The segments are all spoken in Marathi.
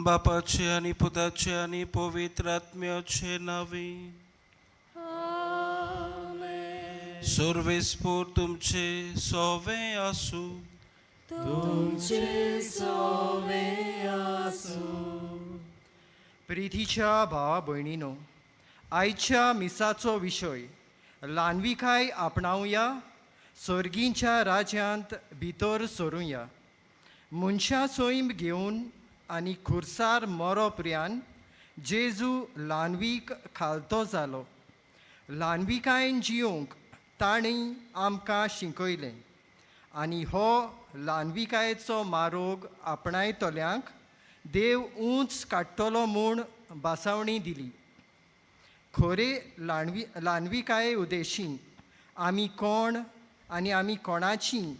बापाचे आणि पुताचे आणि पवित्र आत्म्याचे नावे. सर्वेस्पोर तुमचे सोवे आसू. तुमचे सोवे आसू. प्रितीच्या भावा भयणीनो, आयच्या मिसाचो विशय ल्हानविकाय आपणावया, सर्गींच्या राज्यांत भितर सरुया. मनशां सोयम घेवन आनी खुर्सार मरोपर्यान जेजू ल्हानवीक खालतो जालो. ल्हानविकायेन जियोंक ताणें आमकां शिकयलें आनी हो ल्हानविकायेचो मारोग आपणायतल्यांक देव उंच काडटलो म्हूण बासावणी दिली. खरे ल्हानविकाये उदेशीं आमी कोण आनी आमी कोणाचीं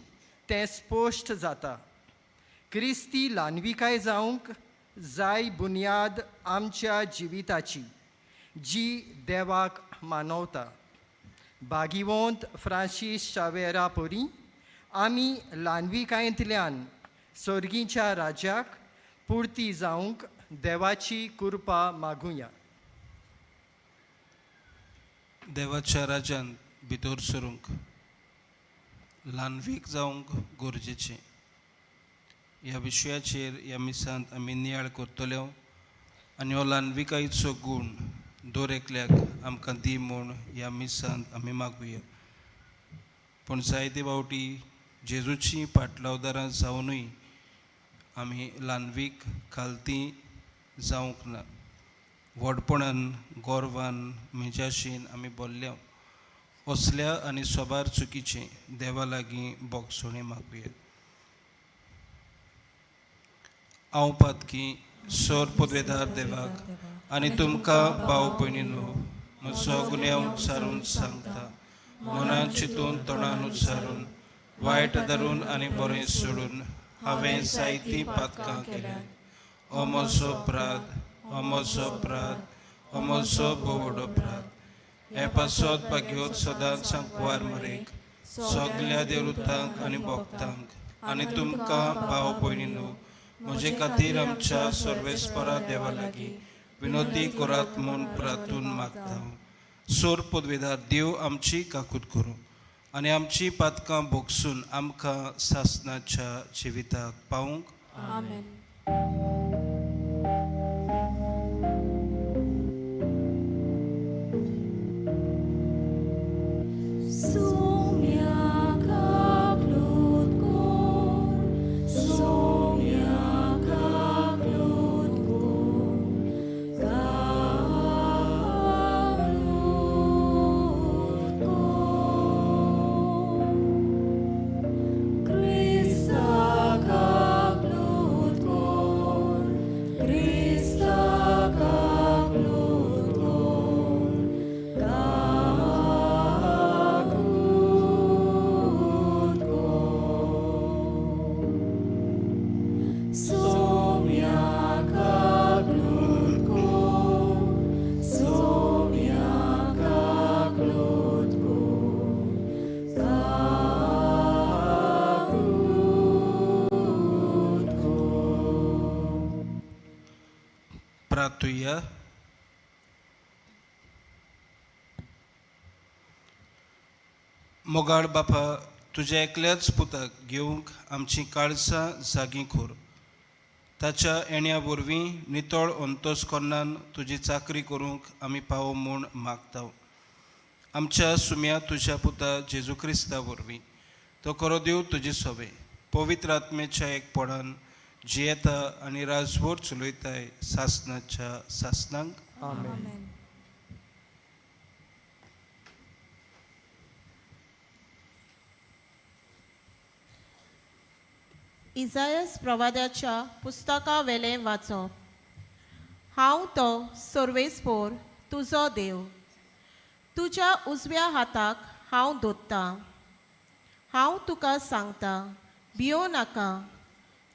तें स्पश्ट जाता. क्रिस्ती ल्हानविकाय जावंक जाय बुन्याद आमच्या जिविताची, जी देवाक मानवता. भागिवंत फ्रांसीस शावेरा परी आमी ल्हानविकायेंतल्यान सर्गीच्या राज्याक पुर्ती जावंक देवाची कृपा मागुया. देवाच्या राज्यांत भितर सरूंक ल्हानवीक जावंक गरजेचें. ह्या विशयाचेर ह्या मिसांत आमी नियाळ करतल्यो आनी हो ल्हानविकायेचो गूण दर एकल्याक आमकां दी म्हूण ह्या मिसांत आमी मागुया. पूण जायते फावटी जेजूची पाटलावदारां जावनूय आमी ल्हानवीक खालती जावंक ना. व्हडपणान गोरवान मेजाशीन आमी बोल्ल्या असल्या आनी सोबार चुकीचें देवा लागीं बोगसोणी मागुया. हांव पातकी सोर पदवेदार देवाक आनी तुमकां भाव भयणीनो म्हजो गुन्यांव उच्चारून सांगता. मनान चिंतून तोंडान उच्चारून वायट धरून आनी बरें सोडून हांवें जायतीं पातकां केल्यात. हो म्हजो अपराध, हो म्हजो अपराध, हो म्हजो बोवड अपराध. हे पासत भाग्योत सदांच सांकवार मरेक सगल्या देवृतांक आनी भक्तांक आनी तुमकां भाव भयणीनो म्हजे खातीर आमच्या सर्वेस्परा देवा लागीं विनोदी करात म्हूण प्रार्थून मागता. सोर पदवेदार देव आमची काकूट करूं आनी आमची पातकां भोगसून आमकां सासणाच्या जिविताक पावूंक. आमेन. प्रार्थुया. मोगाळ बापा, तुझ्या एकल्याच पुताक घेवंक आमची काळसां जागी खोर. ताच्या येण्या वरवीं नितळ अंतस्करणान तुजी चाकरी करूंक आमी पावो म्हूण मागता. आमच्या सुम्या तुज्या पुता जेजू क्रिस्ता वरवीं तो खरो देव तुजी सोबे पवित्र आत्मेच्या एकपणान जियेता आनी राजभर चलयताय सासनाच्या सासनांक. आमेन. इजायास प्रवाद्याच्या पुस्तका वेले वाचप. हांव तो सर्वेस्पोर तुजो देव, तुज्या उजव्या हाताक हांव दोत्तां. हांव तुका सांगता, भियो नाका,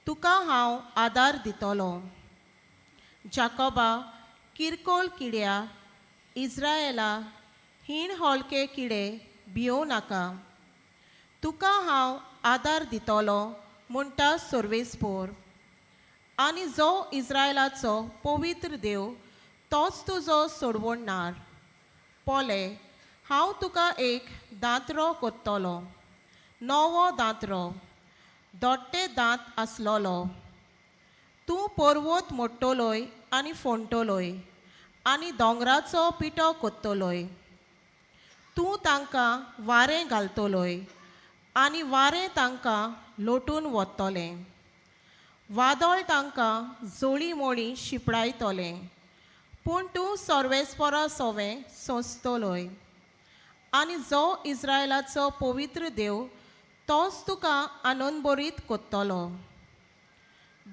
तुका हांव आदार दितलो. जाकोबा किरकोळ किड्या, इस्रायेला हीण हॉलके किडे, भियो नाका, तुका हांव आदार दितलो म्हणटा सर्वेस्पोर. आनी जो इस्रायलाचो पवित्र देव तोच तुजो सोडवणणार. पोले, हांव तुका एक दांतरो कोत्तलो, नवो दांतरो, दोट्टे दांत आसलोलो. तूं पर्वत मोडटलोय आनी फोंडटलोय आनी दोंगराचो पिठो कोत्तलोय. तूं तांकां वारें घालतलोय आनी वारें तांकां लोटून वतलें. वादळ तांकां जोळी मोळी शिपडायतलें. पूण तूं सर्वेस्परा सोवें सोंसतलोय. आनी जो इस्रायलाचो पवित्र देव तोच तुका आनंदभरीत कोत्तलो.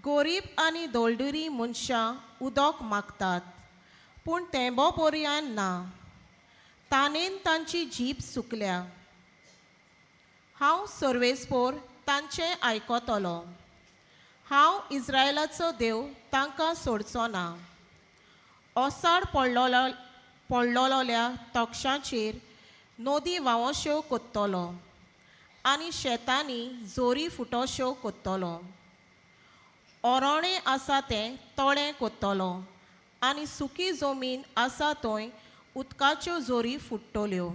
गोरीब आनी दोलडुरी मनशां उदक मागतात, पूण तेंबो पर्यान ना. ताणेन तांची जीब सुकल्या. हांव सर्वेस्पोर तांचें आयकतलो. हांव इस्रायलाचो देव तांकां सोडचो ना. ओसाड पडलोल्या तोक्षांचेर नदी व्हांवोश्यो कोत्तलो आनी शेतांनी जोरी फुटोश्यो कोत्तलो. ओरोणें आसा तें तोळें कोत्तलो आनी सुकी जमीन आसा थंय उदकाच्यो जोरी फुट्टल्यो.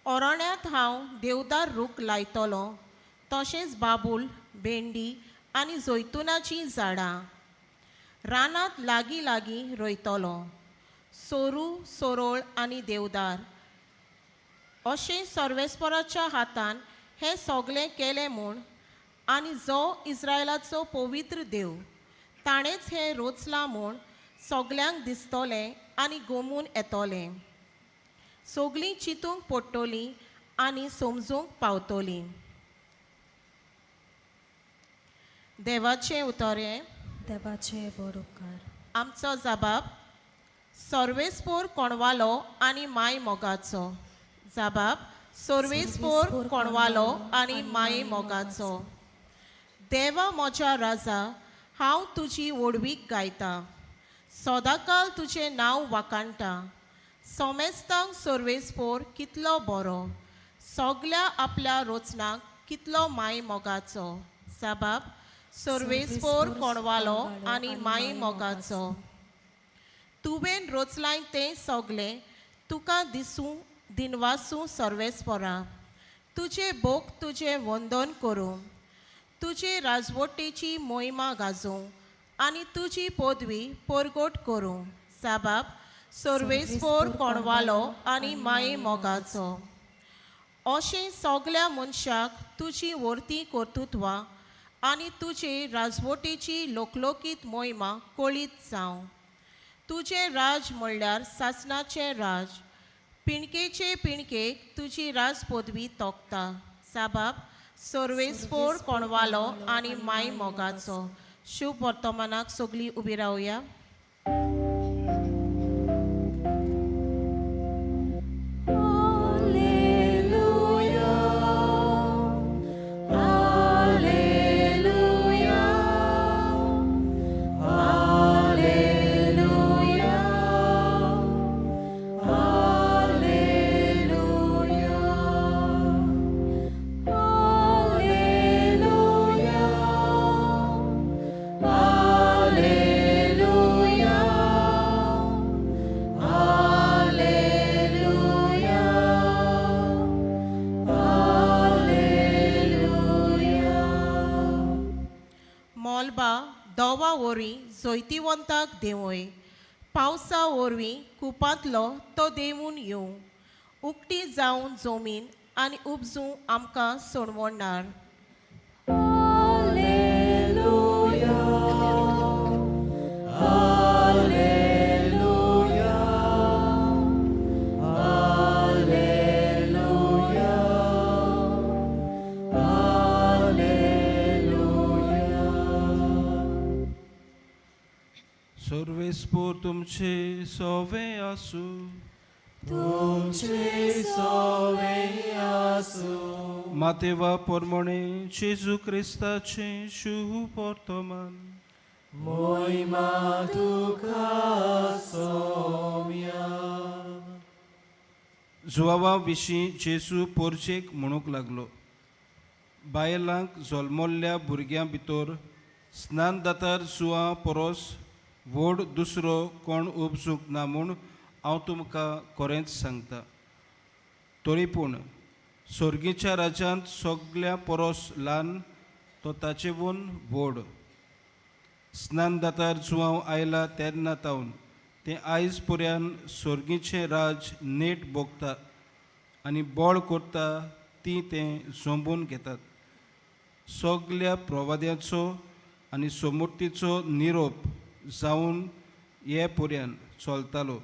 ओरोण्यांत हांव देवदार रूख लायतलो, तशेंच बाबूल, भेंडी आनी जैतुनाचीं झाडां. रानांत लागीं लागीं रोयतलो, सोरू, सोरोळ आनी देवदार. अशें सर्वेस्पराच्या हातान हें सगलें केलें म्हूण आनी जो इस्रायलाचो पवित्र देव ताणेंच हें रोचलां म्हूण सगल्यांक दिसतलें आनी गमून येतलें. सगलीं चिंतूंक पडटलीं आनी समजूंक पावतलीं. देवाचें उतरें. देवाचे बरोकार. आमचो जबाब सर्वेस्पोर कोणवालो आनी माय मोगाचो. जबाब सर्वेस्पोर कोणवालो आनी माय मोगाचो. देवा म्हज्या राजा, हांव तुजी व्हडवीक गायतां. सदांकाल तुजें नांव वाखाणटा. सोमेस्तांक सर्वेस्पोर कितलो बरो, सगल्या आपल्या रोचनाक कितलो माय मोगाचो. जबाब सर्वेस्पोर कोणवालो आनी माय मोगाचो. तुवें रोचलाय तें सगलें तुका दिसूं दिनवासूं सर्वेस्पोरा. तुजे बोक तुजें वंदन करूं, तुजे राजवटेची मोहिमा गाजों आनी तुजी पदवी परगट करूं. जबाब सर्वेस्पोर कोणवालो आनी माय मोगाचो. अशें सगल्या मनशाक तुजी वर्ती कर्तुत्वां आनी तुजे राजवटेची लोकलोकीत मोहिमा कळीत जावं. तुजें राज म्हणल्यार सासणाचें राज. पिणकेचे पिणकेक तुजी राज पदवी तोखता. जबाब सर्वेस्पोर कोणवालो आनी माय मोगाचो. शुभ वर्तमानाक सगलीं उबी रावया. Alleluia. वरवीं जैतिवंताक देंवय पावसा वरवीं कुपांतलो तो देंवून येवं उक्ती जावन जमीन आनी उपजूं आमकां सोडवणार. सर्वेस्पोर तुमचे सोवे आसू. मातेवा पोरमोणे जेजू क्रिस्ताचे शुभ वर्तमान. जुवावा विशीं जेजू पोरचेक म्हणूंक लागलो, बायलांक जल्मल्ल्या भुरग्यां भितर स्नानदातार जुवा परोस व्हड दुसरो कोण उपसूंक ना म्हूण हांव तुमकां खरेंच सांगता. तरी पूण स्वर्गीच्या राज्यांत सगल्या परोस ल्हान तो ताचेवून व्हड. स्नानदातार जुवांव आयला तेन्ना तावन तें आयज पर्यान स्वर्गीचें राज नेट भोगता आनी बोळ करता ती तें जोंबून घेतात. सगल्या प्रवाद्यांचो आनी समृद्धीचो निरोप जावन हे पर्यान चलतालो.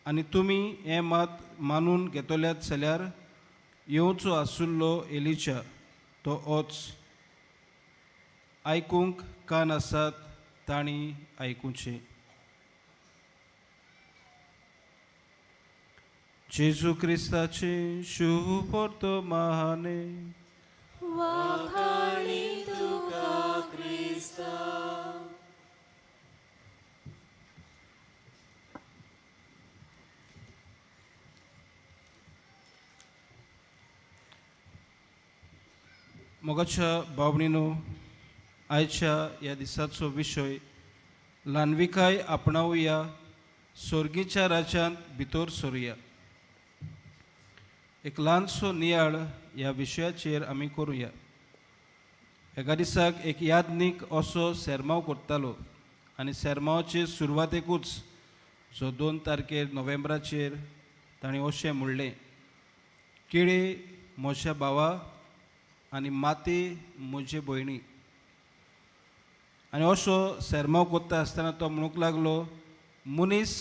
आनी तुमी हें मात मानून घेतल्यात जाल्यार येवचो आसुल्लो एलिशा तो होच. आयकूंक कान आसात तांणी आयकुचें. जेजू क्रिस्ताचे शुभ वर्तमाने. मोगाच्या भावणीनो, आयच्या ह्या दिसाचो विशय ल्हानविकाय आपणावया, स्वर्गीच्या राज्यांत भितर सरुया. एक ल्हानसो नियाळ ह्या विशयाचेर आमी करुया. एका दिसाक एक यादनीक असो सेरमांव करतालो आनी सेरमांवाचे सुरवातेकूच जो 2 तारखेर नोव्हेंबराचेर ताणें अशें म्हणलें, किळे म्हज्या भावा आनी माते म्हजे भयणी. आनी असो सेरमांव करता आसतना तो म्हणूंक लागलो, मनीस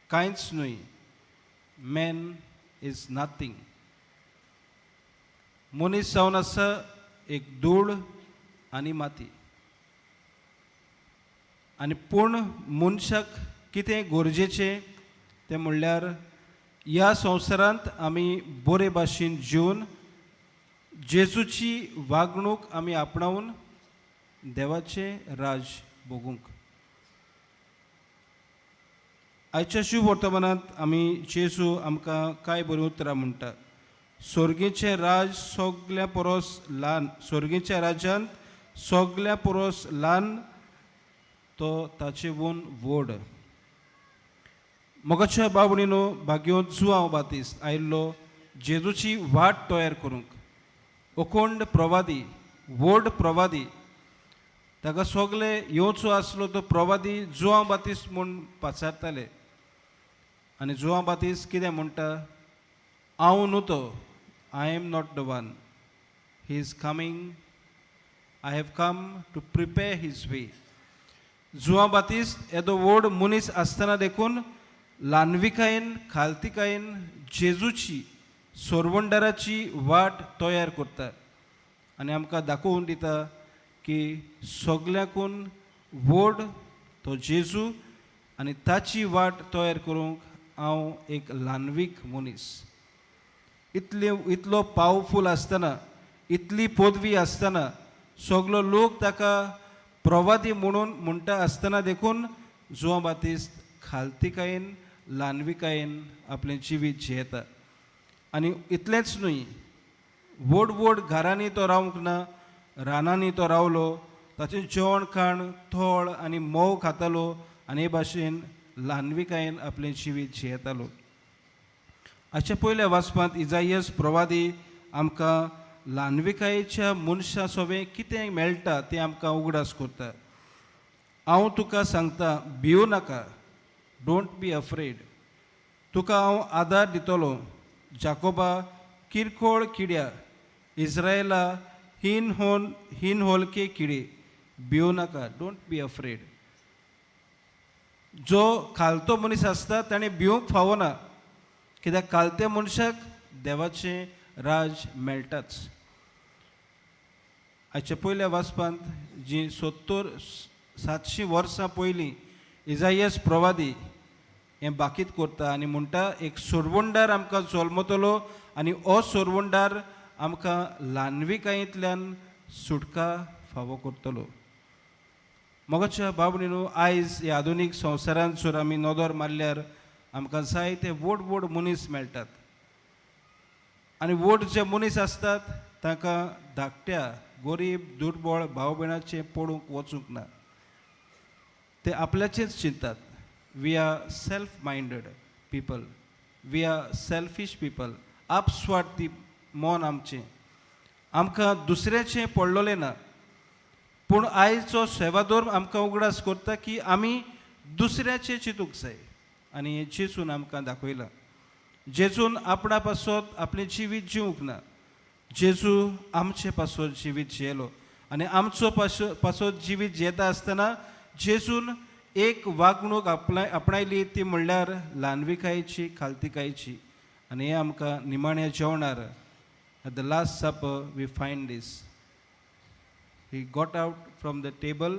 कांयच न्हय, मॅन इज नथींग. मनीस जावन आसा एक धूळ आनी माती. आनी पूण मनशाक कितें गरजेचें तें म्हणल्यार ह्या संवसारांत आमी बरे भाशेन जिवन जेजूची वागणूक आमी आपणावन देवाचें राज भोगूंक. आयच्या शुभ वर्तमानांत आमी जेजू आमकां कांय बरीं उतरां म्हणटा. स्वर्गीचें राज सगल्या परोस ल्हान, स्वर्गीच्या राज्यांत सगल्या परोस ल्हान तो ताचेवून व्हड. मोगाच्या भावणीनो, भाग्यो जुवांव बातिस्त आयिल्लो जेजूची वाट तयार करूंक. अखंड प्रवादी, व्हड प्रवादी, ताका सगळे येवचो आसलो तो प्रवादी जुवांव बातिस्त म्हूण पाचारताले. आनी जुवांव बातिस्त कितें म्हणटा, हांव न्हू तो, I am not the one, he is coming, I have come to prepare his way. जुवांव बातिस्त येदो व्हड मनीस आसतना देखून ल्हानविकायेन खालतिकायेन जेजूची सोरवंडाराची वाट तयार करता आनी आमकां दाखोवन दिता की सगल्याकून व्हड तो जेजू आनी ताची वाट तयार करूंक हांव एक ल्हानवीक मनीस. इतलो पावरफूल आसतना, इतली पदवी आसतना, सगलो लोक ताका प्रवादी म्हणून म्हणटा आसतना देखून जुवांव बातिस्त खालतिकायेन ल्हानविकायेन आपलें जिवीत जियेता. आनी इतलेंच न्हय, व्हड व्हड घरांनी तो रावंक ना, रानांनी तो रावलो, ताचें जेवण खाण थोळ आनी मोव खातालो आनी हे भाशेन ल्हानविकायेन आपलें जिवीत जियेतालो. हाच्या पयल्या वाचपांत इजायास प्रवादी आमकां ल्हानविकायेच्या मनशा सोबे कितें मेळटा तें आमकां उगडास करता. हांव तुका सांगता, भिवू नाका, डोंट बी अफ्रेड. तुका हांव आदार दितलो. जाकोबा किरकोळ किड्या, इस्रायला हीन होलके किडे, भिवू नाका, डोंट बी अफ्रेड. जो खालतो मनीस आसता ताणें भिवूंक फावो ना, कित्याक खालत्या मनशाक देवाचें राज मेळटाच. हाच्या पयल्या वाचपांत जी 700 वर्सां पयलीं इजायास प्रवादी हें बाकीत करता आनी म्हणटा, एक सोडवणदार आमकां जल्मतलो आनी हो सोडवणदार आमकां ल्हानविकायेंतल्यान सुटका फावो करतलो. मोगाच्या बाबडीनो, आयज ह्या आधुनीक संवसारांत जर आमी नदर मारल्यार आमकां जायते व्हड व्हड मनीस मेळटात. आनी व्हड जे मनीस आसतात तांकां धाकट्या गरीब दुर्बळ भाव भयणाचें पडूंक वचूंक ना. ते आपल्याचेंच चिंतात. We are self minded people, we are selfish people. आपस्वार्थी मन आमचें, आमकां दुसऱ्याचें पडलोलें ना. पूण आयचो सेवादोर आमकां उगडास करता की आमी दुसऱ्याचें चिंतूंक जाय. आनी हें जेजून आमकां दाखयलां. जेजून आपणा पासत आपलें जिवीत जिवंक ना. जेजू आमचे पासत जिवीत जियेलो आनी आमचो पासत जिवीत जियेता आसतना जेजून एक वागणूक आपणायली, ती म्हणल्यार ल्हानविकायेची, खालतिकायेची. आनी हें आमकां निमाण्या जेवणार at the last supper we find this. He got out from the table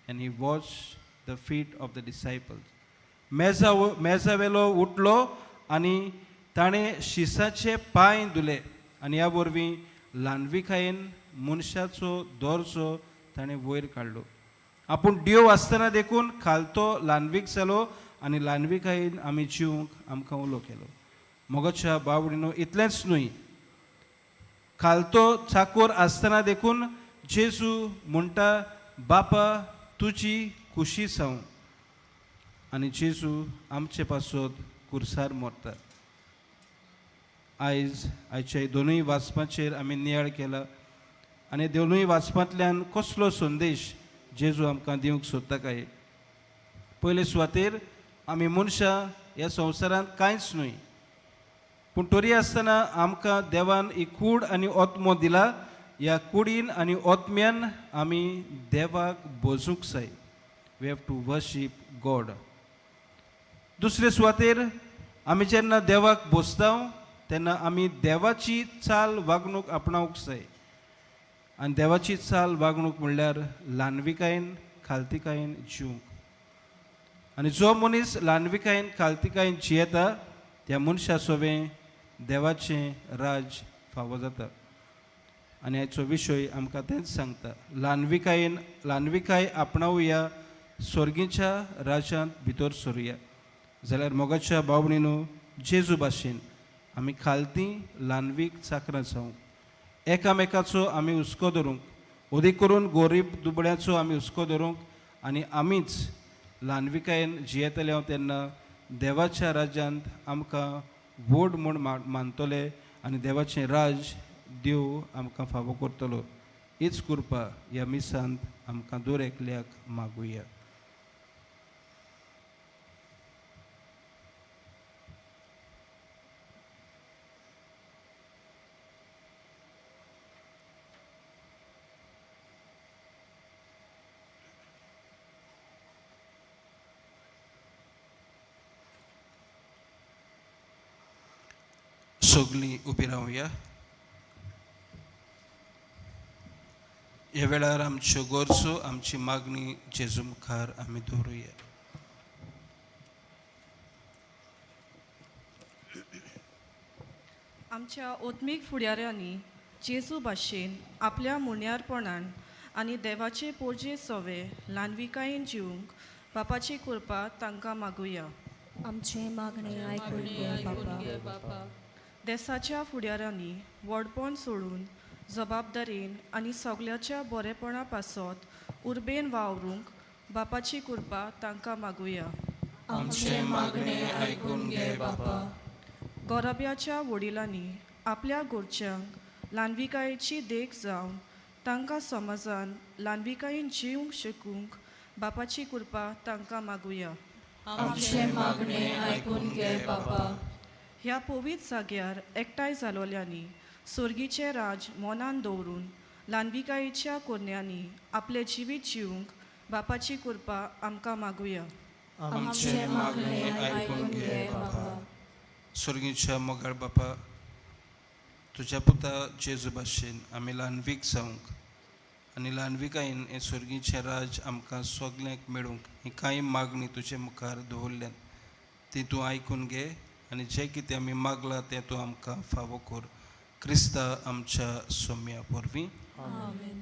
and he washed the feet of the disciples. मेजावेलो उठलो आनी ताणें शिसाचे पांय धुले. आनी ह्या वरवीं ल्हानविकायेन मनशाचो दर्जो ताणें वयर काडलो. आपूण देव आसतना देखून खालतो ल्हानवीक जालो आनी ल्हानविकायेन आमी जिवंक आमकां उलो केलो. मोगाच्या बावडीनो, इतलेंच न्हय, खालतो चाकोर आसतना देखून जेजू म्हणटा, बापा तुजी खुशी जावं. आनी जेजू आमचे पासत कुर्सार मरता. आयच्या दोनूय वाचपाचेर आमी नियाळ केला आनी दोनूय वाचपांतल्यान कसलो संदेश जेजू आमकां दिवंक सोदता काय. पयले सुवातेर आमी मनशां ह्या संवसारांत कांयच न्हय, पूण तरी आसतना आमकां देवान ही कूड आनी ओत्मो दिला. ह्या कुडीन आनी ओत्म्यान आमी देवाक भोजूंक जाय. We have to worship God. दुसरे सुवातेर आमी जेन्ना देवाक भोजता तेन्ना आमी देवाची चाल वागणूक आपणावंक जाय. आनी देवाची चाल वागणूक म्हणल्यार ल्हानविकायेन, खालतिकायेन जिवंक. आनी जो मनीस ल्हानविकायेन, खालतिकायेन जियेता त्या मनशा सोबें देवाचें राज फावो जाता. आनी हाचो विशय आमकां तेंच सांगता. ल्हानविकाय आपणावया, स्वर्गीच्या राजांत भितर सरुया. जाल्यार मोगाच्या बावणीनो, जेजू भाशेन आमी खालती ल्हानवीक चाकरां जावं. एकामेकाचो आमी हुस्को धरूंक, ओदी करून गरीब दुबळ्याचो आमी हुस्को धरूंक आनी आमीच ल्हानविकायेन जियेतले तेन्ना देवाच्या राज्यांत आमकां व्हड म्हूण मानतले आनी देवाचें राज देव आमकां फावो करतलो. हीच कृपा ह्या मिसांत आमकां दर एकल्याक मागुया. सगळीं उबी रावया. ह्या वेळार आमच्यो गरजो, आमची मागणी जेजू मुखार आमी दवरुया. आमच्या ओत्मीक फुडाऱ्यांनी जेजू भाशेन आपल्या मुण्यारपणान आनी देवाचे पोरजे सोवे ल्हानविकायेन जिवंक बापाची कृपा तांकां मागुया. आमचे मागणे आयकून घे बापा. देशाच्या फुडाऱ्यांनी व्हडपण सोडून जबाबदारेन आनी सगल्याच्या बरेपणा पासत उर्बेन वावरूंक बापाची कृपा तांकां मागुया. आमचे मागणे आयकून घे बापा. गोरब्याच्या वडिलांनी आपल्या गोरच्यांक ल्हानविकायेची देख जावन तांकां समाजान ल्हानविकायेन जिवंक शिकूंक बापाची कृपा तांकां मागुया. आमचे मागणे आयकून घे बापा. ह्या पवित्र जाग्यार एकठांय जालोल्यांनी सोर्गीचे राज मोनान दवरून ल्हानविकायेच्या कोन्यांनी आपले जिवीत जिवंक बापाची कृपा आमकां मागुया. आमचे मागणे आयकून घे बापा. स्वर्गीच्या मोगाळ बापा, तुझ्या पुता जेजू भाशेन आमी ल्हानवीक जावंक आनी ल्हानविकायेन हे स्वर्गीचे राज आमकां सगल्यांक मेळूंक ही कांय मागणी तुजे मुखार दवरल्यात ती तूं आयकून घे आनी जें कितें आमी मागलां तें तूं आमकां फावो कर. क्रिस्ता आमच्या सोम्या वरवीं. आमेन.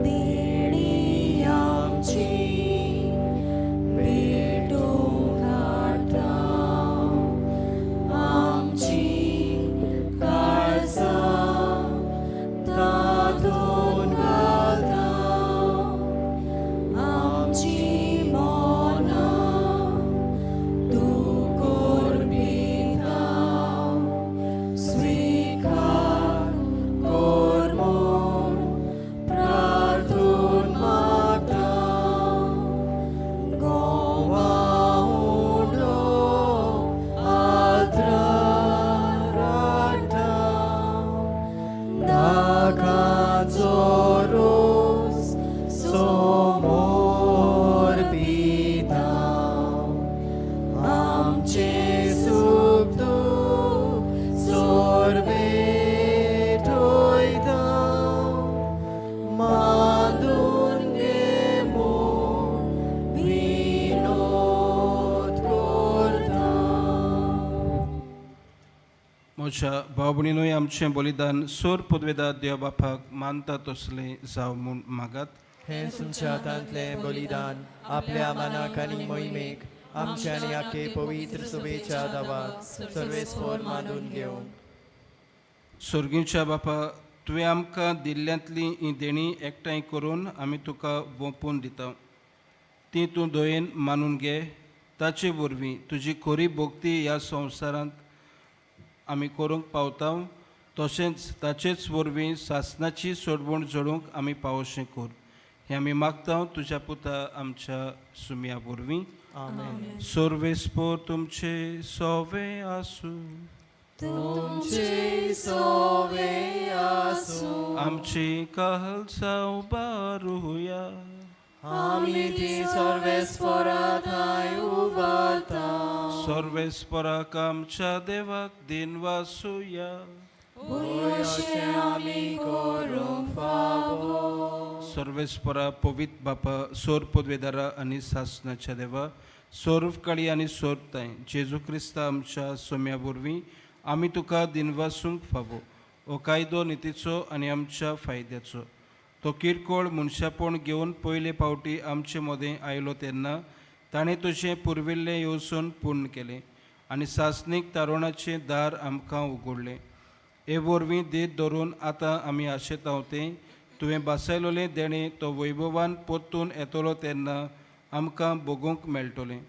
देणी आमची भेटूंक हाडटा. आमची काळजां तातूंत घालता. आमची मनां तूं कोरपिता. स्वीकार कर म्हूण प्रार्थून मागता. गोवाउलो आदरां राखता. दागाचो रोस समोर पिता. आमचे सुख दूख सोर्बे ठोयता. मांडून घे म्हूण विनोद करता. म्हज्या भाव भयणीनूय आमचें बलिदान सोर पदवेदार देव बापाक मानता तसलें जावं म्हूण मागात. हे तुमच्या हातांतलें बलिदान आपल्या मनाक आनी मोहिमेक आमच्या आनी आखे पवित्र सभेच्या दावाक सर्वेस्पर मानून घेवं. स्वर्गीच्या बापा, तुवें आमकां दिल्ल्यांतली ही देणी एकठांय करून आमी तुका वोपून दिता. ती तूं दोयेन मानून घे. ताचे वरवीं तुजी खरी भोक्ती ह्या संवसारांत आमी करूंक पावता. तशेंच ताचेच वरवीं सासणाची सोडवण जोडूंक आमी पावोशें कर. हें आमी मागता तुज्या पुता आमच्या सुम्या वरवीं. आमेन. सर्वेस्पर तुमचे सोवे आसूं. तुमचे सोवे आसूं. आमची काहल सावबारुया. आमी ती सर्वेस्परांत थंय उबारता. सर्वेस्पराक आमच्या देवाक दिनवासुया. अशें आमी करूंक फावो. सर्वेस्परा पवित्र बापा, सोर पदवेदारा आनी सासणाच्या देवा, सोर्व काळी आनी सोरताय जेजू क्रिस्ता आमच्या सोम्या वरवीं आमी तुका दिनवासूंक फावो. हो कायदो नितीचो आनी आमच्या फायद्याचो. तो किरकोळ मनशापण घेवन पयले फावटी आमचे मदें आयलो तेन्ना ताणें तुजें पुर्विल्लें येवसून पूर्ण केलें आनी सासणीक तारुणाचें दार आमकां उगडलें. हे वरवीं देत धरून आतां आमी आशेतांव तें तुवें बासायलोलें देणें तो वैभवान परतून येतलो तेन्ना आमकां भोगूंक मेळटलें.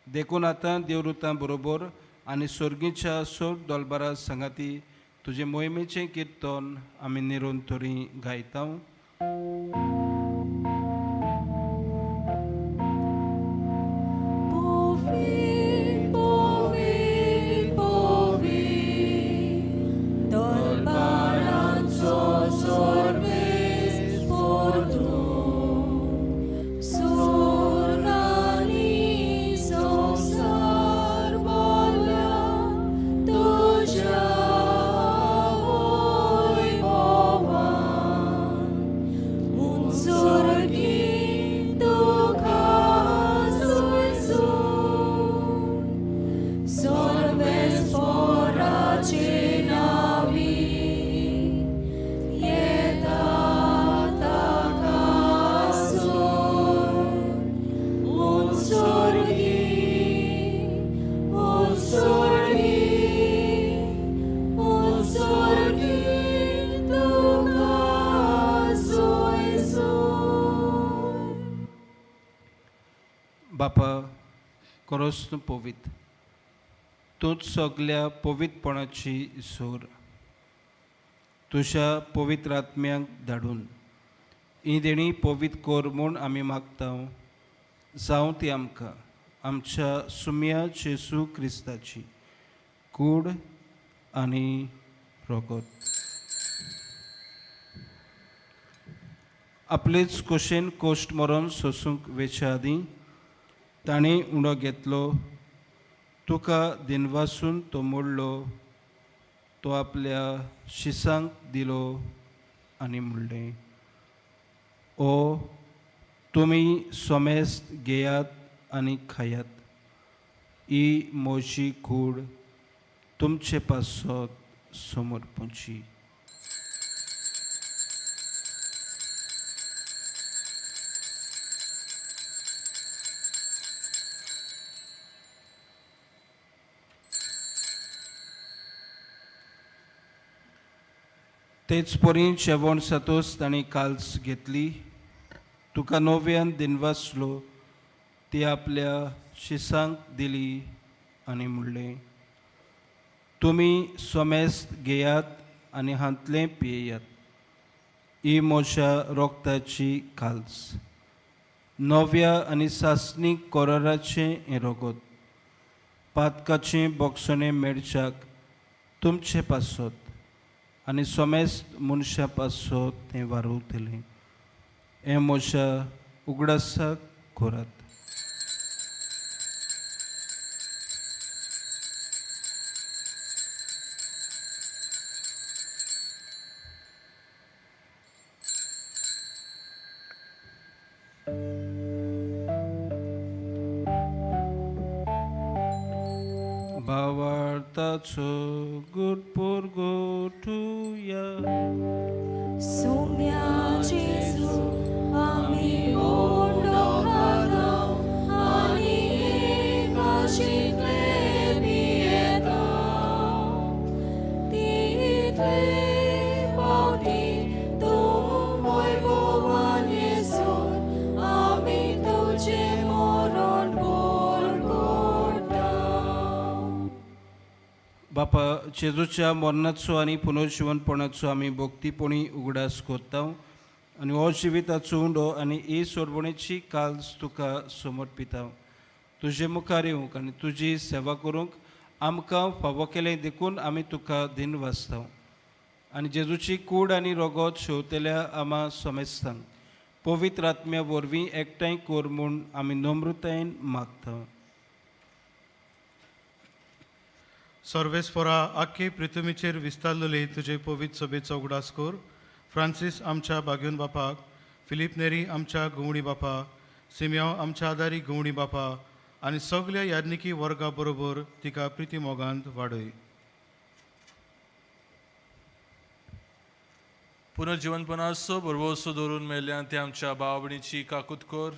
देखून आतां देवदूतां बरोबर आनी स्वर्गीच्या सोर दोलबारा सांगाती तुजे मोहिमेचें किर्तन आमी निरंतरी गायता. Mun बापा खरोच तूं पवित्र, तूंच सगळ्या पवित्रपणाची सोर. तुज्या पवित्र आत्म्यांक धाडून ही देणी पवित्र कोर म्हूण आमी मागता. जावं ती आमकां आमच्या सुम्या जेजू क्रिस्ताची कूड आनी रोगोत. आपलेच कुशेन कोश्ट मरण सोसूंक वेच्या आदीं ताणें उणो घेतलो. तुका दिनवासून तो मोडलो. तो आपल्या शिसांक दिलो आनी म्हणलें, ओ तुमी सोमेस्त घेयात आनी खायात. ही म्हजी कूड तुमचे पासत समर्पूची. तेच परी जेवण जातोच ताणें काल्स घेतली. तुका नव्यान दिनवासलो ती आपल्या शिसांक दिली आनी म्हणलें, तुमी सोमेस्त घेयात आनी हांतलें पियेयात. ही म्हज्या रोगताची काल्स, नव्या आनी सासणीक कोराराचें हें रोगोत. पातकाचें बोगसणें मेळच्याक तुमचे पासत आनी सोमेस्त मनशा पासत हें वारुतलें. हें म्हज्या उगडासाक करात. भावार्थाचो गुरपूर गोठुया. सोम्या जेजू आमी ओंडो घालाव आनी एकाशिकले भियेताव. तितले पावटी तूं वैभवान येसून आमी तुजें मरण करता. बापा जेजूच्या मरणाचो आनी पुनर्जीवनपणाचो आमी भक्तीपणी उगडास करता आनी हो जिविताचो उंडो आनी ही सोडवणेची काल्स तुका समर्पिता. तुजे मुखार येवंक आनी तुजी सेवा करूंक आमकां फावो केलें देखून आमी तुका दिन वाचता. आनी जेजूची कूड आनी रोगोत शेवतेल्या आमा सोमेस्तांक पवित्र आत्म्या वरवीं एकठांय कोर म्हूण आमी नम्रतायेन मागता. सर्वेस्परा आख्खे पृथ्वीचेर विस्तारलेले तुजे पवित्र सभेचो उगडास कर. फ्रांसीस आमच्या बागेवन बापाक, फिलीप नेरी आमच्या गवणी बापा, सिमियो आमच्या आदारी गवणी बापा आनी सगळ्या याज्ञिकी वर्गा बरोबर तिका प्रिती मोगांत वाडय. पुनर्जीवनपणाचो बरवोसो दवरून मेल्ल्यान ते आमच्या भावभणीची काकूत कर.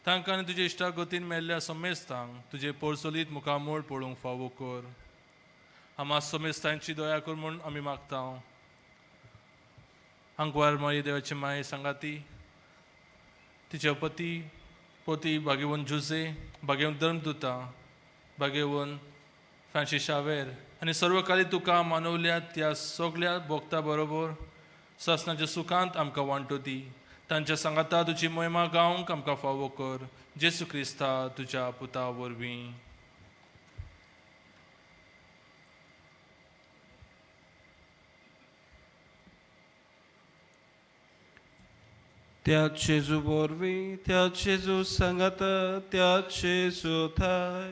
तांकां आनी तुजे इश्टागतीन मेल्ल्या समेस्तांक तुजे पोरचोलीत मुखामोळ पळोवंक फावो कर. आमा समेस्तांची दया कर म्हूण आमी मागता. हांगवार माई देवाची माय सांगाती, तिचे पती पोती भाग्यवन जुजे, भाग्यवन धर्मदुता, भाग्यवन फ्रांसीस शावेर आनी सर्वकाली तुका मानवल्या त्या सगळ्या भक्ता बरोबर सासणाच्या सुखांत आमकां वांटो दी. तांच्या सांगाता तुजी महिमा गावंक आमकां फावो कर. जेसू क्रिस्ता तुज्या पुता वरवीं. त्या जेजू वरवीं, त्या जेजू सांगाता, त्या जेजू थाय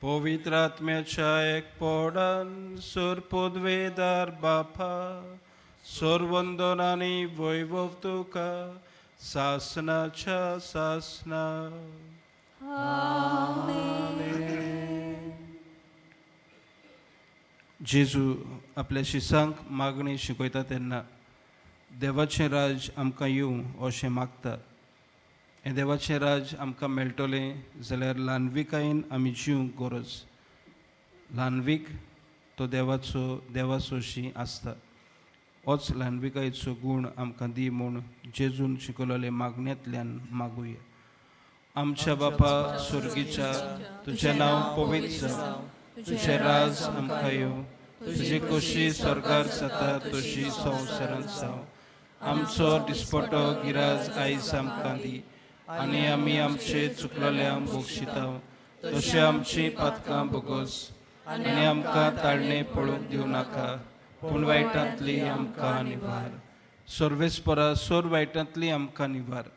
पवित्र आत्म्याच्या एकपडान सोरपोदवेदार बापा सोरवंदन आनी वैभव तुका सासनाच्या सासना. जेजू आपल्या शिसांक मागणी शिकयता तेन्ना देवाचें राज आमकां येवं अशें मागता. हें देवाचें राज आमकां मेळटलें जाल्यार ल्हानविकायेन आमी जिवंक गरज. ल्हानवीक तो देवाचोशी आसता. होच ल्हानविकायेचो गूण आमकां दी म्हूण जेजून शिकयलोले मागण्यांतल्यान मागुया. आमच्या बापा स्वर्गीच्या तुझें नांव पवित्र जावं, तुझें राज आमकां येवं, तुजी खोशी स्वर्गार जाता तशी संवसारांत जावं. आमचो दिसपटो गिराज आयज आमकां दी, आनी आमी आमचे चुकलोल्यांक बक्षितांव, तशें आमची पातकां बोगोस, आनी आमकां ताळणे पळोवंक दिवं नाका, पूण वायटांतली आमकां निवार. सर्वेस्परा सोर वायटांतली आमकां निवार.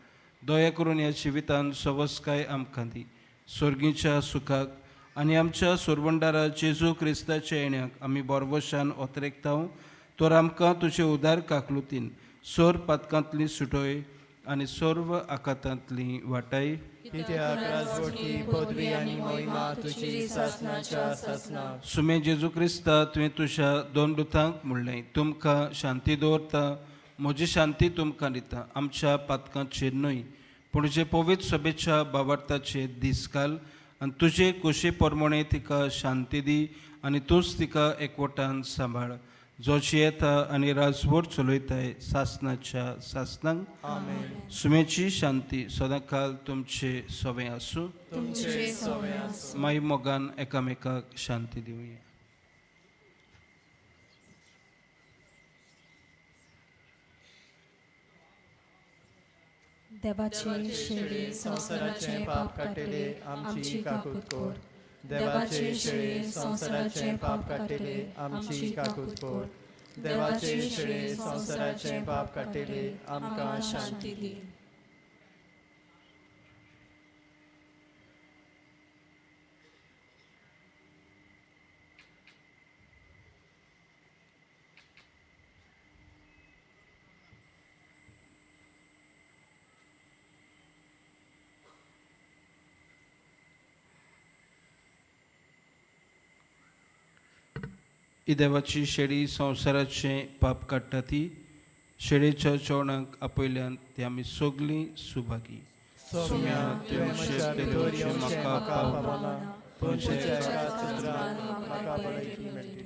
दया करून ह्या जिवितान सवस्काय आमकां दी. स्वर्गीच्या सुखाक आनी आमच्या सोरवंडारा जेजू क्रिस्ताच्या येण्याक आमी बोरवशान ओतरेकताव. तर आमकां तुजे उदार काकलुतीन सोर पातकांतली सुटोय आनी सर्व आकातांतली वाटाय. कित्याक राजवटी पदवी आनी महिमा तुजी सासणाच्या सासणा. सुमे जेजू क्रिस्ता तुवें तुज्या दोन दुतांक म्हणलें, तुमकां शांती दवरता, म्हजी शांती तुमकां दिता. आमच्या पातकांचेर न्हय, पूण जे पवित्र सभेच्या बाबार्थाचेर दीस घाल, आनी तुजे खोशे परमणे तिका शांती दी, आनी तूंच तिका एकवटान सांबाळ. जोची येता आनी राजवट चलयताय सासणाच्या सासणांक. सुमेची शांती सदांकाल तुमचे सोबे आसूं. माई मोगान एकामेकाक शांती दिवया. देवाचे शेळे संसाराचे पाप काटिले आमची काकूत कोर. देवाचे शेळे संसाराचे पाप काटिले आमची काकूत कोर. देवाचे शेळे संसाराचे पाप काटिले आमकां शांती दी. ही देवाची शेळी संवसाराचे पाप काडटा ती. शेळेच्या चोवणाक आपयल्यान ती आमी सगलीं सुभागी. सुम्या तुवें शेत तेदोवचें म्हाका पावना, तुजे एका चंद्रान म्हाका भलायकी मेळटली.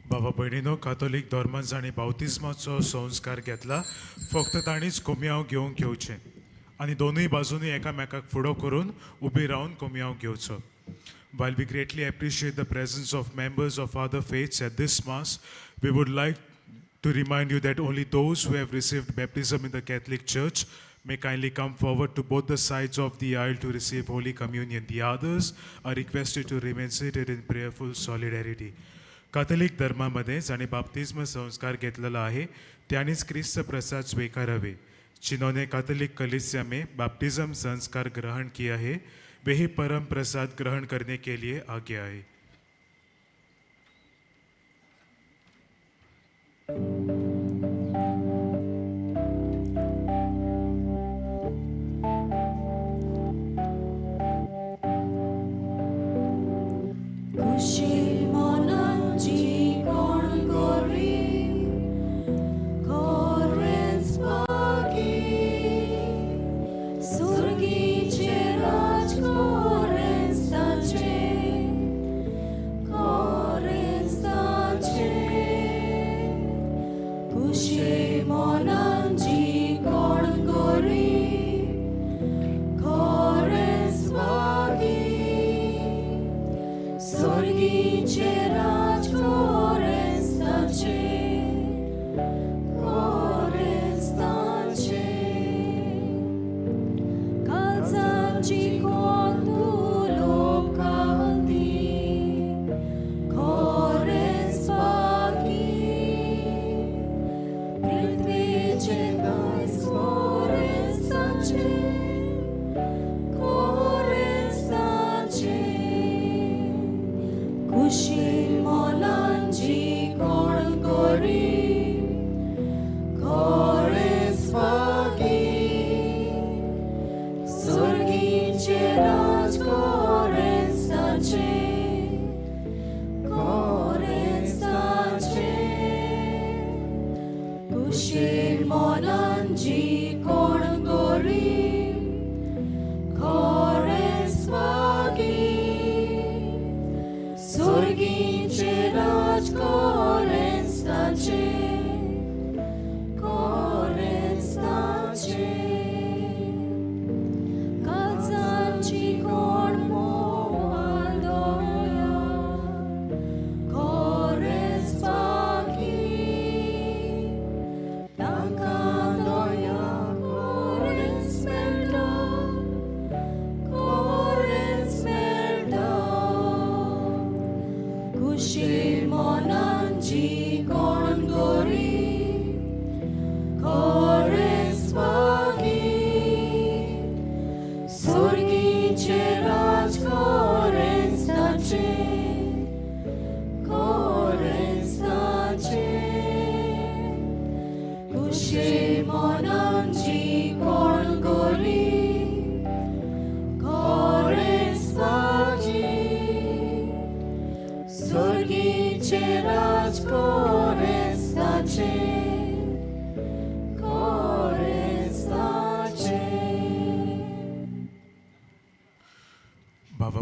बाबा भयणीनो, कातोलीक धर्मान जाणी बावतिस्माचो संस्कार घेतला, फक्त ताणीच कोमयाव घेवंक घेवचें आनी दोनूय बाजूनी एकामेकाक फुडो करून उबी रावन कोमयाव घेवचो. While we greatly appreciate the presence of members of other faiths at this Mass, we would like to remind you that only those who have received baptism in the Catholic Church may kindly come forward to both the sides of the aisle to receive Holy Communion. The others are requested to remain seated in prayerful solidarity. Catholic धर्मामध्ये ज्याने बाप्तिस्म संस्कार घेतलेला आहे त्यानेच ख्रिस्त प्रसाद स्वीकारावे. जिन्होंने कैथोलिक कलीसिया में बैप्टिज्म संस्कार ग्रहण किया है वही परम प्रसाद ग्रहण करने के लिए आज्ञा है.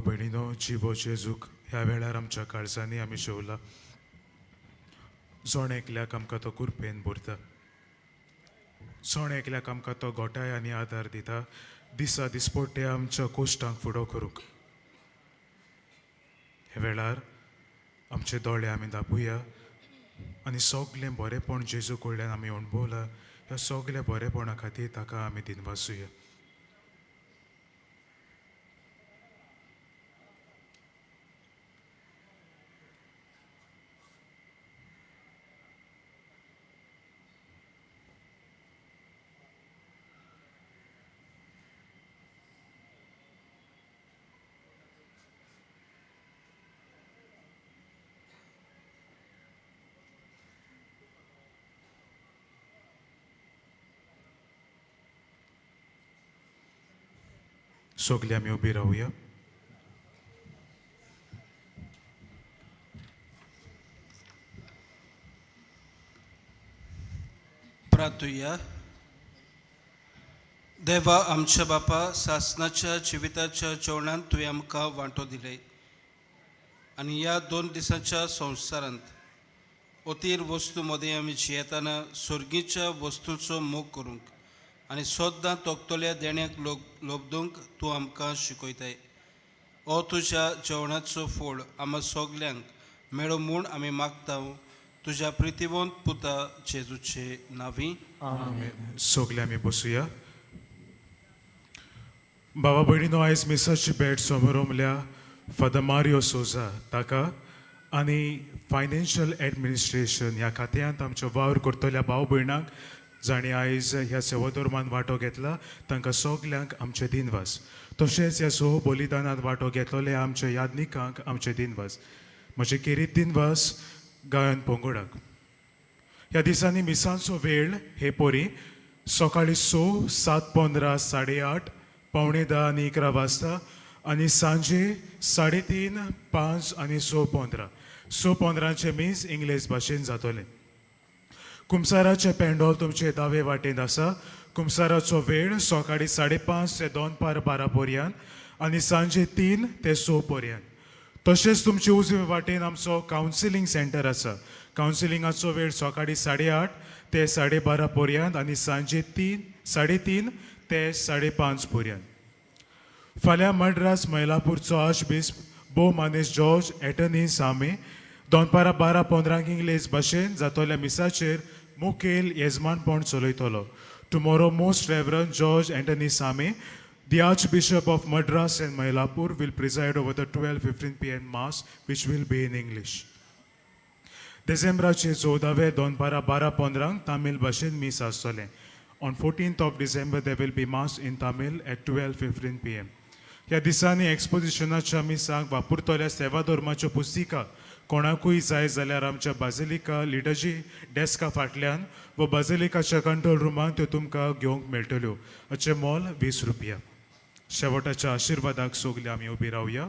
भयणीनो, जिवो जेजूक ह्या वेळार आमच्या काळजांनी आमी शेवला. जोण एकल्याक आमकां तो कुरपेन भरता. जोण एकल्याक आमकां तो गोठाय आनी आदार दिता दिसा दिसपट्टे आमच्या कोश्टांक फुडो करूंक. हे वेळार आमचे दोळे आमी दापुया आनी सगलें बरेंपण जेजू कडल्यान आमी अणभवला. ह्या सगल्या बरेपणा खातीर ताका आमी दिनवासुया. सगलीं आमी उबी रावया. प्रार्थुया. देवा आमच्या बापा, सासनाच्या जिविताच्या जेवणांत तुवें आमकां वांटो दिले आनी ह्या 2 दिसांच्या संवसारांत अतीर वस्तू मदें आमी जियेतना सर्गीच्या वस्तूचो मोग करूंक आनी सोद्दां तोखतल्या देण्याक लोबदूंक तूं आमकां शिकयताय. हो तुज्या जेवणाचो फळ आम्हा सगल्यांक मेळो म्हूण आमी मागता तुज्या प्रितीवंत पुता जेजूचे नांवी. सगलीं आमी बसुया. बाबा भयणीनो, आयज मिसाची भेट समोर उमल्या फादर मारियो सोजा ताका आनी फायनान्शियल एडमिनिस्ट्रेशन ह्या खात्यांत आमचो वावर करतल्या भाव भयणांक जाणी आयज ह्या सेवाधर्मान वांटो घेतला तांकां सगल्यांक आमचे दिनवास. तशेंच ह्या सोह बलिदानांत वांटो घेतलेल्या आमच्या यादनिकांक आमचे दिनवास. म्हजे केरीत दिनवास गायन पोंगोडाक. ह्या दिसांनी मिसांचो वेळ हे पोरी सकाळी 6, 7:15, 8:30, 9:45 आनी 11 वाजता आनी सांजे 3:30, 5 आनी 6:15. 6:15चे मीस इंग्लीश भाशेन जातले. कुमसाराचे पेंडॉल तुमचे दावे वाटेन आसा. कुमसाराचो वेळ सकाळी 5:30 ते 2:12 पर्यंत आनी सांजे 3 ते 6 पर्यंत. तशेंच तुमचे उजवे वाटेन आमचो कावन्सिलींग सेंटर आसा. कावन्सिलिंगाचो वेळ सकाळी 8:30 ते 12:30 पर्यंत आनी सांजे 3:30 ते 5:30 पर्यंत. फाल्यां मद्रास मैलापूरचो आर्चबिस्प बो मानेस जॉर्ज एटर्नी सामे 2:12-15 इंग्लीश भाशेन जातोल्या मिसाचेर मुखेल येजमानपण चलयतलो. Tomorrow most reverend George Antonysamy, the Archbishop of Madras and Mylapore, will preside over the 12:15 p.m. Mass, which will be in English. Decembraचे 14 2:12-15 Tamil भाशेन मीस आसतलें. On 14th of December, there will be Mass in Tamil at 12:15 p.m. ह्या दिसांनी एक्सपोजिशनाच्या मिसांक वापरतल्या सेवा धर्माच्यो पुस्तिका कोणाकूय जाय जाल्यार आमच्या बाजिलिका लिटर्जी डेस्का फाटल्यान व बाजिलिकाच्या कंट्रोल रुमांत त्यो तुमकां घेवंक मेळटल्यो. हाचें मोल 20 रुपया. शेवटाच्या आशिर्वादाक सगलीं आमी उबी रावया.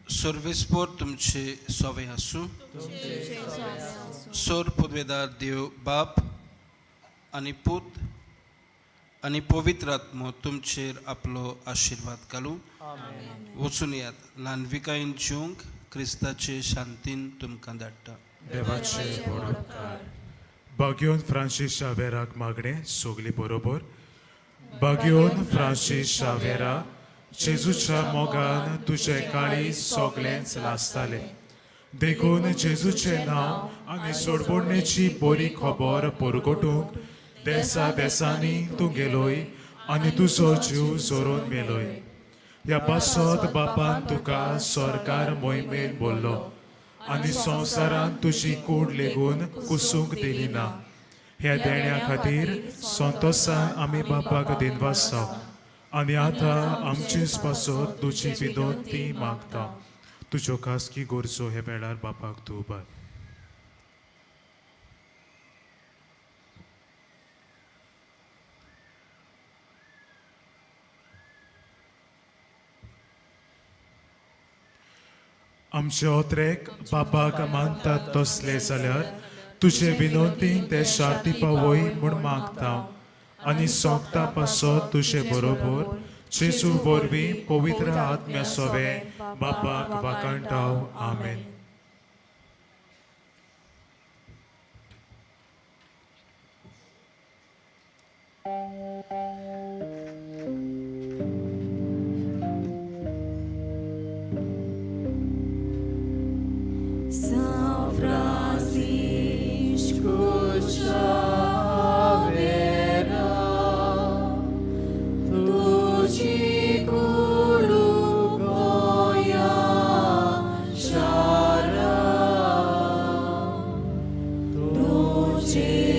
सर्वेस्पोर तुमचे सोवे आसूं. सोर पदवेदार देव बाप आनी पूत आनी पवित्र आत्मो तुमचेर आपलो आशिर्वाद घालूं. वचून यात. ल्हानविकायेन जिवंक क्रिस्ताचे शांतीन तुमकां धाडटा. देवाचे बरोबर. बागयोन फ्रांसीस शावेराक मागणे सगलीं बरोबर. बागयोन फ्रांसीस शावेरा, जेजूच्या मोगान तुझे काळी सगळेंच लासताले. देखून जेजूचें नांव आनी सोडबोडणेची बरी खबर परगटूंक देसा देसांनी तूं गेलोय आनी तुजो जीव जोरून मेलोय. ह्या पासत बापान तुका सरकार मोहिमेन बोल्लो आनी संवसारान तुजी कूड लेगून कुसूंक दिली ना. ह्या देण्या खातीर संतोषान आमी बापाक दिनवास जाव आनी आतां आमचीच पासत तुजी विनंती मागता. तुज्यो खासगी गरजो हे वेळार बापाक तूं उबार. आमचे ओत्रेक बापाक मानतात तसले जाल्यार तुजे विनंतीक ते शार्ती पावय म्हूण मागता आनी सोगता पासत तुजे बरोबर जेजू वरवीं पवित्र आत्म्या सोवे बापाक वाकाणटाव आमेन. São Francisco Xaviera, tu te culugoia chara, tu te